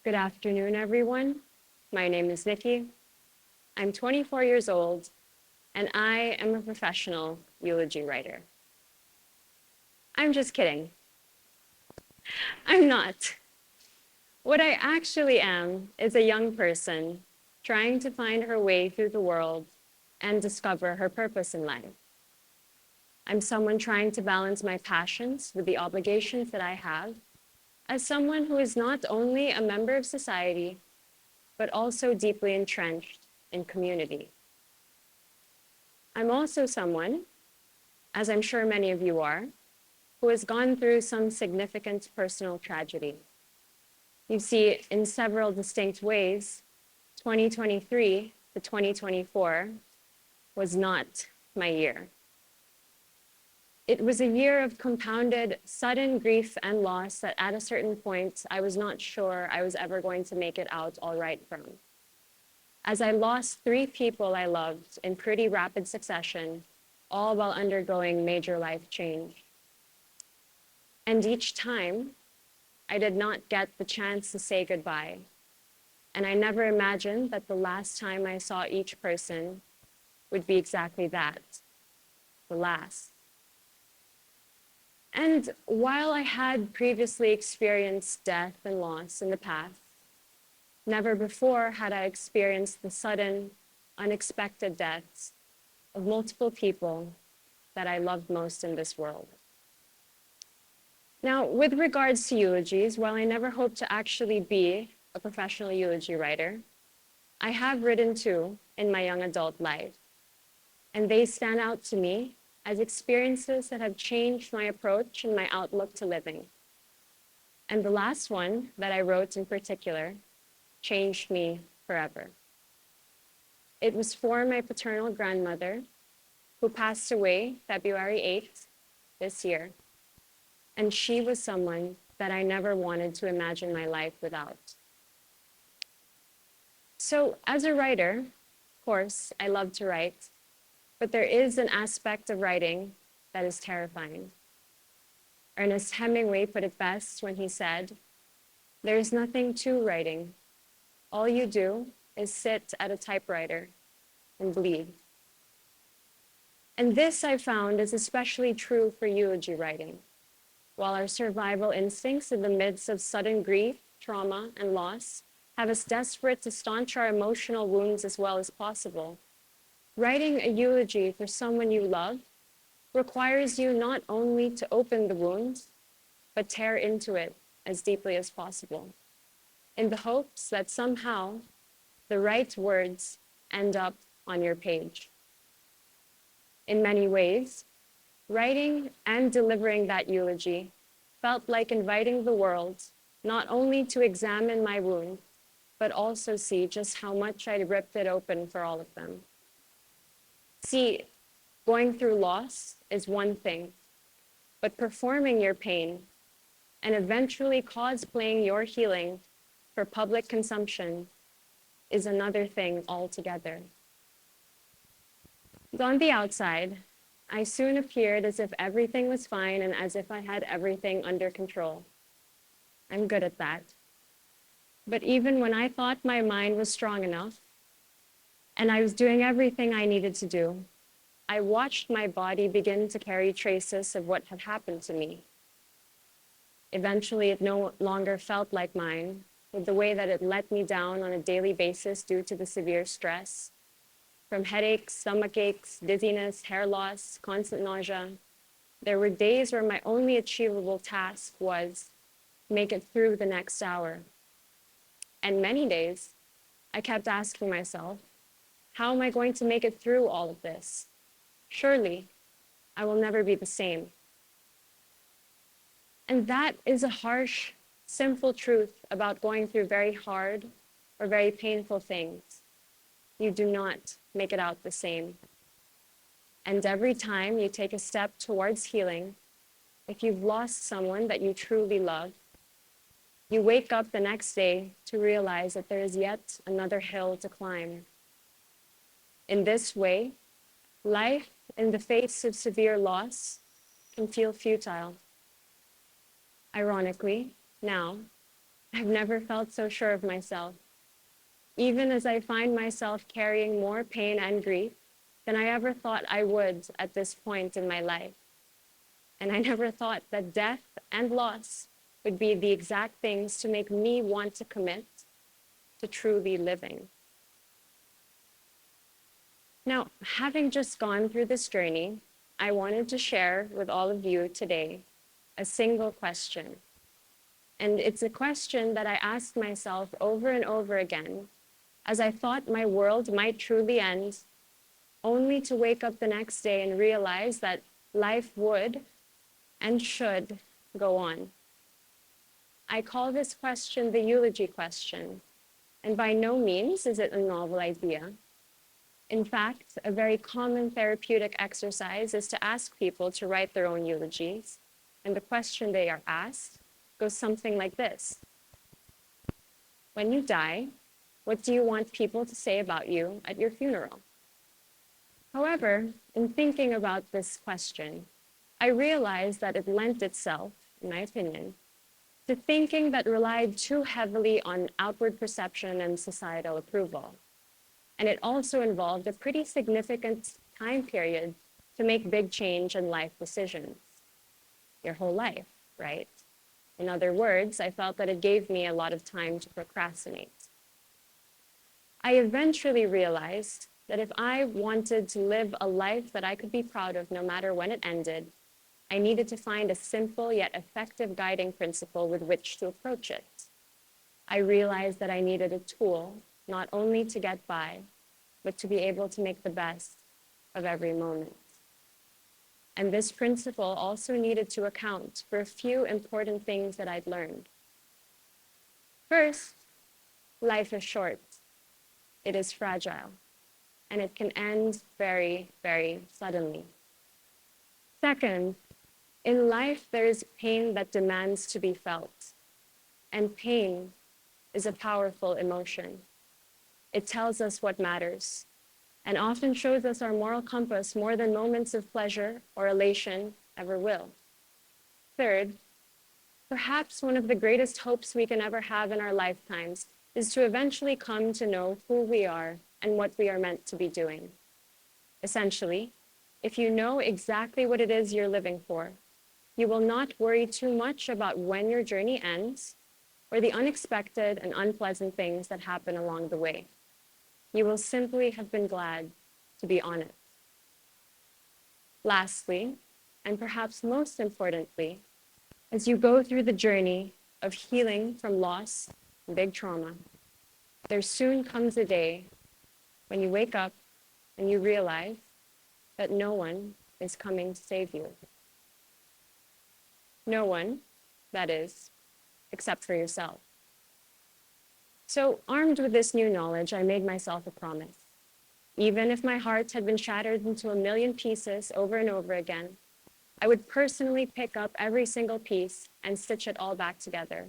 Good afternoon, everyone. My name is Nikki. I'm 24 years old, and I am a professional eulogy writer. I'm just kidding. I'm not. What I actually am is a young person trying to find her way through the world and discover her purpose in life. I'm someone trying to balance my passions with the obligations that I have as someone who is not only a member of society, but also deeply entrenched in community. I'm also someone, as I'm sure many of you are, who has gone through some significant personal tragedy. You see, in several distinct ways, 2023 to 2024 was not my year. It was a year of compounded sudden grief and loss that at a certain point, I was not sure I was ever going to make it out all right from. As I lost 3 people I loved in pretty rapid succession, all while undergoing major life change. And each time, I did not get the chance to say goodbye. And I never imagined that the last time I saw each person would be exactly that, the last. And while I had previously experienced death and loss in the past, never before had I experienced the sudden, unexpected deaths of multiple people that I loved most in this world. Now, with regards to eulogies, while I never hoped to actually be a professional eulogy writer, I have written 2 in my young adult life, and they stand out to me as experiences that have changed my approach and my outlook to living. And the last one that I wrote in particular changed me forever. It was for my paternal grandmother, who passed away February 8th this year. And she was someone that I never wanted to imagine my life without. So as a writer, of course, I love to write, but there is an aspect of writing that is terrifying. Ernest Hemingway put it best when he said, "There is nothing to writing. All you do is sit at a typewriter and bleed." And this I found is especially true for eulogy writing. While our survival instincts in the midst of sudden grief, trauma, and loss have us desperate to staunch our emotional wounds as well as possible, writing a eulogy for someone you love requires you not only to open the wound, but tear into it as deeply as possible, in the hopes that somehow the right words end up on your page. In many ways, writing and delivering that eulogy felt like inviting the world not only to examine my wound, but also see just how much I ripped it open for all of them. See, going through loss is one thing, but performing your pain and eventually cosplaying your healing for public consumption is another thing altogether. On the outside, I soon appeared as if everything was fine and as if I had everything under control. I'm good at that. But even when I thought my mind was strong enough and I was doing everything I needed to do, I watched my body begin to carry traces of what had happened to me. Eventually, it no longer felt like mine, with the way that it let me down on a daily basis due to the severe stress. From headaches, stomach aches, dizziness, hair loss, constant nausea, there were days where my only achievable task was make it through the next hour. And many days, I kept asking myself, how am I going to make it through all of this? Surely, I will never be the same. And that is a harsh, simple truth about going through very hard or very painful things. You do not make it out the same. And every time you take a step towards healing, if you've lost someone that you truly love, you wake up the next day to realize that there is yet another hill to climb. In this way, life in the face of severe loss can feel futile. Ironically, now, I've never felt so sure of myself, even as I find myself carrying more pain and grief than I ever thought I would at this point in my life. And I never thought that death and loss would be the exact things to make me want to commit to truly living. Now, having just gone through this journey, I wanted to share with all of you today a single question. And it's a question that I asked myself over and over again as I thought my world might truly end, only to wake up the next day and realize that life would and should go on. I call this question the eulogy question, and by no means is it a novel idea. In fact, a very common therapeutic exercise is to ask people to write their own eulogies, and the question they are asked goes something like this. When you die, what do you want people to say about you at your funeral? However, in thinking about this question, I realized that it lent itself, in my opinion, to thinking that relied too heavily on outward perception and societal approval. And it also involved a pretty significant time period to make big change in life decisions. Your whole life, right? In other words, I felt that it gave me a lot of time to procrastinate. I eventually realized that if I wanted to live a life that I could be proud of no matter when it ended, I needed to find a simple yet effective guiding principle with which to approach it. I realized that I needed a tool not only to get by, but to be able to make the best of every moment. And this principle also needed to account for a few important things that I'd learned. First, life is short. It is fragile, and it can end very, very suddenly. Second, in life, there is pain that demands to be felt, and pain is a powerful emotion. It tells us what matters, and often shows us our moral compass more than moments of pleasure or elation ever will. Third, perhaps one of the greatest hopes we can ever have in our lifetimes is to eventually come to know who we are and what we are meant to be doing. Essentially, if you know exactly what it is you're living for, you will not worry too much about when your journey ends or the unexpected and unpleasant things that happen along the way. You will simply have been glad to be on it. Lastly, and perhaps most importantly, as you go through the journey of healing from loss and big trauma, there soon comes a day when you wake up and you realize that no one is coming to save you. No one, that is, except for yourself. So, armed with this new knowledge, I made myself a promise. Even if my heart had been shattered into a million pieces over and over again, I would personally pick up every single piece and stitch it all back together,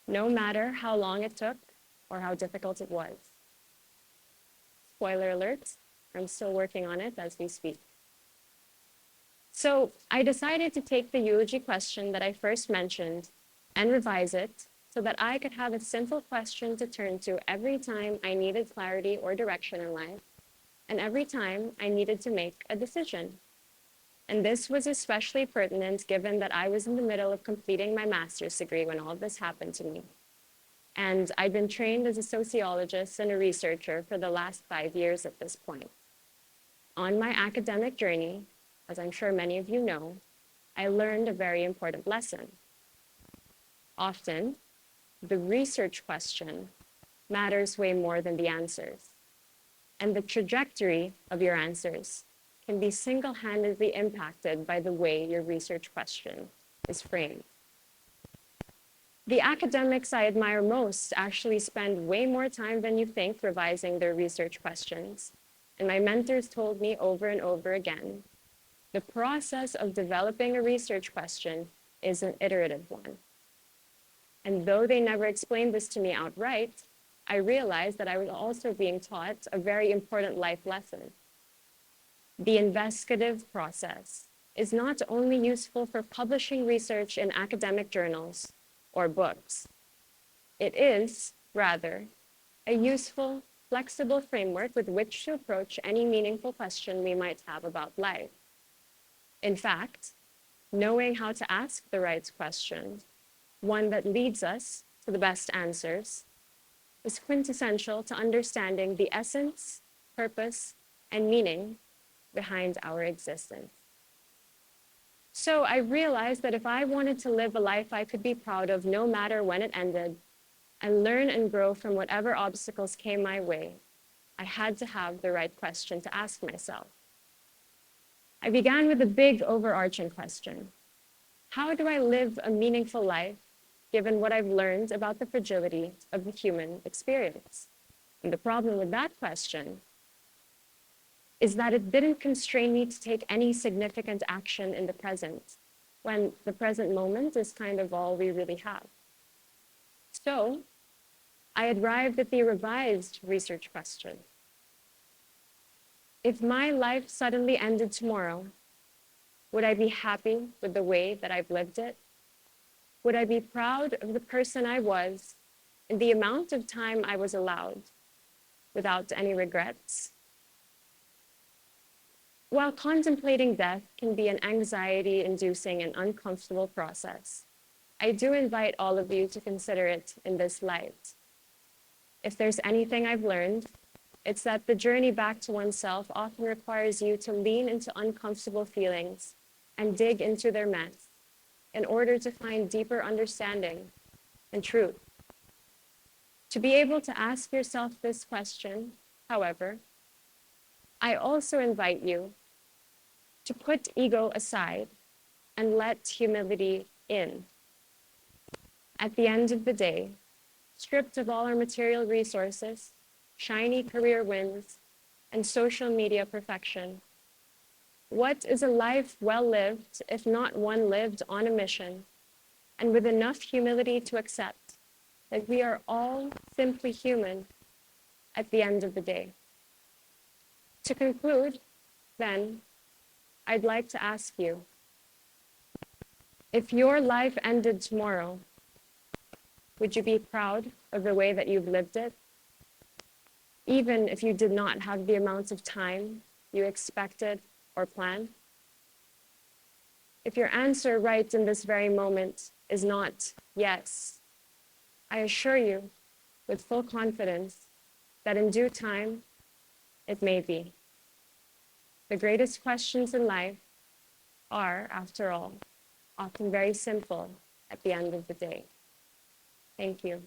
no matter how long it took or how difficult it was. Spoiler alert, I'm still working on it as we speak. So I decided to take the eulogy question that I first mentioned and revise it so that I could have a simple question to turn to every time I needed clarity or direction in life, and every time I needed to make a decision. And this was especially pertinent given that I was in the middle of completing my master's degree when all of this happened to me. And I'd been trained as a sociologist and a researcher for the last 5 years at this point. On my academic journey, as I'm sure many of you know, I learned a very important lesson. Often, the research question matters way more than the answers. And the trajectory of your answers can be single-handedly impacted by the way your research question is framed. The academics I admire most actually spend way more time than you think revising their research questions. And my mentors told me over and over again, the process of developing a research question is an iterative one. And though they never explained this to me outright, I realized that I was also being taught a very important life lesson. The investigative process is not only useful for publishing research in academic journals or books, It is, rather, a useful, flexible framework with which to approach any meaningful question we might have about life. In fact, knowing how to ask the right question, one that leads us to the best answers, is quintessential to understanding the essence, purpose, and meaning behind our existence. So I realized that if I wanted to live a life I could be proud of no matter when it ended, and learn and grow from whatever obstacles came my way, I had to have the right question to ask myself. I began with a big overarching question. How do I live a meaningful life given what I've learned about the fragility of the human experience? And the problem with that question is that it didn't constrain me to take any significant action in the present, when the present moment is kind of all we really have. So I arrived at the revised research question. If my life suddenly ended tomorrow, would I be happy with the way that I've lived it? Would I be proud of the person I was and the amount of time I was allowed without any regrets? While contemplating death can be an anxiety-inducing and uncomfortable process, I do invite all of you to consider it in this light. If there's anything I've learned, it's that the journey back to oneself often requires you to lean into uncomfortable feelings and dig into their mess in order to find deeper understanding and truth. To be able to ask yourself this question, however, I also invite you to put ego aside and let humility in. At the end of the day, stripped of all our material resources, shiny career wins, and social media perfection, what is a life well lived if not one lived on a mission and with enough humility to accept that we are all simply human at the end of the day? To conclude, then, I'd like to ask you, if your life ended tomorrow, would you be proud of the way that you've lived it, even if you did not have the amount of time you expected or planned? If your answer right in this very moment is not yes, I assure you with full confidence that in due time, it may be. The greatest questions in life are, after all, often very simple at the end of the day. Thank you.